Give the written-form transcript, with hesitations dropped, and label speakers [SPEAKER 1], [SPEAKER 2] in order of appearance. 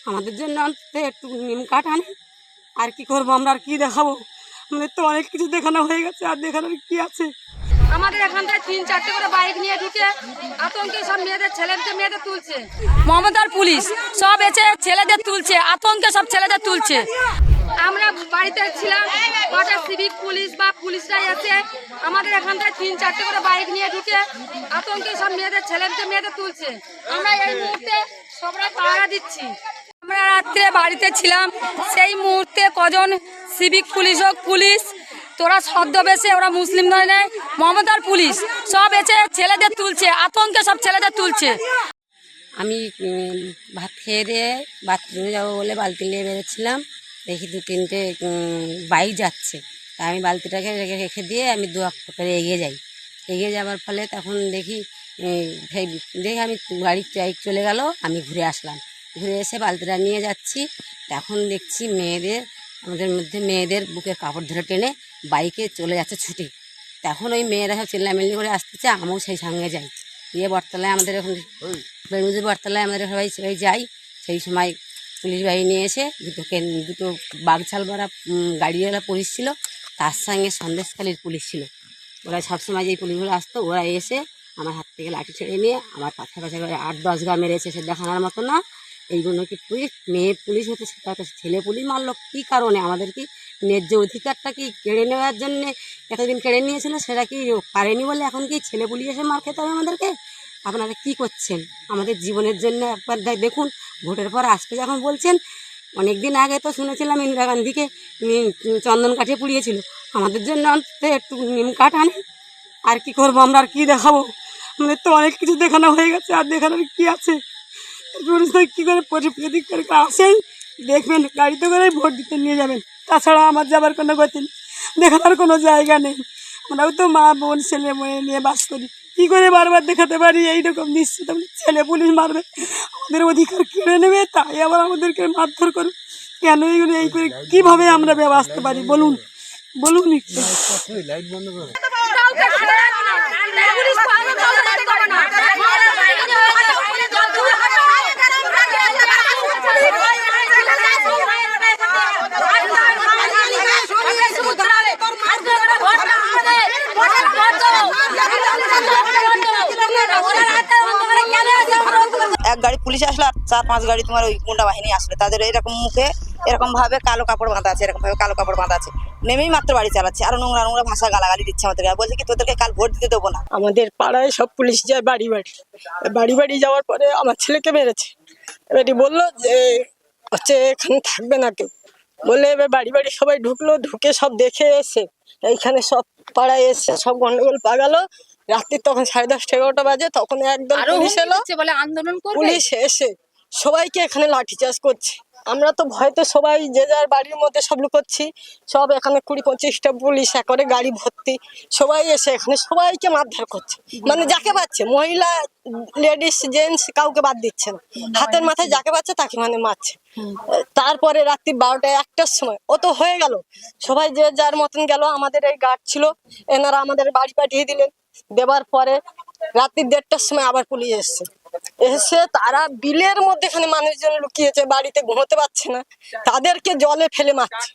[SPEAKER 1] আমাদের জন্য অন্তত একটু নিম কাঠ আনে। আর কি করবো আমরা, আর কি দেখাবো? আমাদের তো অনেক কিছু দেখানো হয়ে গেছে, আর দেখানোর কি আছে?
[SPEAKER 2] আমাদের এখানটায় 3-4টে করে বাইক নিয়ে ঢুকে আতঙ্কে সব মেয়েদের তুলছে। মমতার পুলিশ সব এসে ছেলেদের তুলছে, আতঙ্কে সব ছেলেদের তুলছে। আমরা বাড়িতে ছিলাম, কটা সিভিক পুলিশ বা পুলিশরা এসে আমাদের এখানটায় 3-4টে করে বাইক নিয়ে ঢুকে আতঙ্কে সব মেয়েদের তুলছে। আমরা এই মুহূর্তে সবাই পাহারা দিচ্ছি। আমরা রাত্রে বাড়িতে ছিলাম, সেই মুহূর্তে কজন সিভিক পুলিশ তোরা ছদ্মবেশে, ওরা মুসলিম নয় নাই, মমতার পুলিশ সব এসে ছেলেদের তুলছে, আতঙ্কে সব ছেলেদের তুলছে।
[SPEAKER 1] আমি ভাত খেয়ে দিয়ে বাথরুমে যাবো বলে বালতি নিয়ে বেরোচ্ছিলাম, দেখি 2-3টে বাইক যাচ্ছে। তা আমি বালতিটাকে রেখে দিয়ে আমি 2 করে এগিয়ে যাওয়ার ফলে তখন দেখি আমি গাড়ি চলে গেল। আমি ঘুরে আসলাম, ঘুরে এসে বালতিটা নিয়ে যাচ্ছি। তখন দেখছি আমাদের মধ্যে মেয়েদের বুকের কাপড় ধরে টেনে বাইকে চলে যাচ্ছে ছুটে। তখন ওই মেয়েরা সব চিল্লামিল্লি করে আসতেছে, আমিও সেই সঙ্গে যাই। গিয়ে বটতলায় আমাদের এখন বেরুজুর বটতলায় আমাদের সবাই যাই। সেই সময় পুলিশ বাহিনী এসে দুটো বাগছাল ভরা গাড়িওয়ালা পুলিশ ছিল, তার সঙ্গে সন্দেশখালীর পুলিশ ছিল। ওরা সবসময় যেই পুলিশগুলো আসতো, ওরা এসে আমার হাত থেকে লাঠি ছেড়ে নিয়ে আমার পাশাপাশি করে 8-10 গা মেরেছে। সে দেখানোর মতো না। এইগুলো কি পুলিশ, মেয়ে পুলিশ হতে, সেটা তো ছেলে পুলিশ মারলো কী কারণে? আমাদের কি ন্যায্য অধিকারটা কি কেড়ে নেওয়ার জন্যে এতদিন কেড়ে নিয়েছিল, সেটা কি পারেনি বলে এখন কি ছেলে পুলিশ এসে মার খেতে হবে আমাদেরকে? আপনারা কি করছেন আমাদের জীবনের জন্য? একবার দেখুন, ভোটের পর আজকে যখন বলছেন, অনেক দিন আগে তো শুনেছিলাম ইন্দিরা গান্ধীকে চন্দন কাঠে পুড়িয়েছিল। আমাদের জন্য অন্তত একটু নিম কাঠ আনে। আর কি করবো আমরা, আর কি দেখাবো? আমাদের তো অনেক কিছু দেখানো হয়ে গেছে, আর দেখানোর কি আছে? কী করে প্রদীপ করে আসেন, দেখবেন গাড়িতে করে ভোট দিতে নিয়ে যাবেন। তাছাড়া আমার যাবার কোনো গতি নেই, দেখানোর কোনো জায়গা নেই। আমরাও তো মা বোন ছেলে মেয়ে নিয়ে বাস করি, কী করে বারবার দেখাতে পারি? এইরকম নিশ্চিত ছেলে পুলিশ মারবে, আমাদের অধিকার কেড়ে নেবে, তাই আবার আমাদেরকে মারধর করবে কেন? এইগুলো এই করে কীভাবে আমরা বাঁচতে পারি বলুন একটু।
[SPEAKER 3] এক গাড়ি পুলিশ আসলো আর 4-5 গাড়ি তোমার ওই গুন্ডা বাহিনী আসলো। তাদের এরকম মুখে এরকম ভাবে কালো কাপড় বাঁধা আছে, এরকম ভাবে কালো কাপড় বাঁধা আছে, নেমেই মাত্র বাড়ি চালাচ্ছে। আর নোংরা ভাষা গালাগালি দিচ্ছে আমাদেরকে, বলছে কি তোদেরকে কাল ভোট দিতে দেবো না।
[SPEAKER 4] আমাদের পাড়ায় সব পুলিশ যায় বাড়ি যাওয়ার পরে আমার ছেলেকে মেরেছে। এবারে বললো যে এখানে থাকবে না কেউ বলে, এবার বাড়ি সবাই ঢুকলো, ঢুকে সব দেখে এসে এইখানে সব পাড়ায় এসে সব গন্ডগোল পাগালো। রাত্রি তখন 10:30-11টা বাজে, তখন একদম পুলিশ এলো। পুলিশ এসে সবাইকে এখানে লাঠিচার্জ করছে। আমরা তো ভয়তে সবাই যে যার বাড়ির মধ্যে সব লুকোচ্ছি। সব এখানে 20-25টা পুলিশ একবারে গাড়ি ভর্তি, সবাই এসে এখানে সবাইকে মারধর করছে। মানে যাকে পাচ্ছে, মহিলা লেডিস জেন্টস কাউকে বাদ দিচ্ছে না, হাতের মাথায় যাকে পাচ্ছে তাকে মানে মারছে। তারপরে রাত্রি 12টা-1টার সময় ও তো হয়ে গেল, সবাই যে যার মতন গেল। আমাদের এই গার্ড ছিল, এনারা আমাদের বাড়ি পাঠিয়ে দিলেন। দেবার পরে রাত্রি 1:30টার সময় আবার পুলিশ এসে তারা বিলের মধ্যে এখানে মানুষজন লুকিয়েছে, বাড়িতে ঘুমোতে পারছে না, তাদেরকে জলে ফেলে মারছে।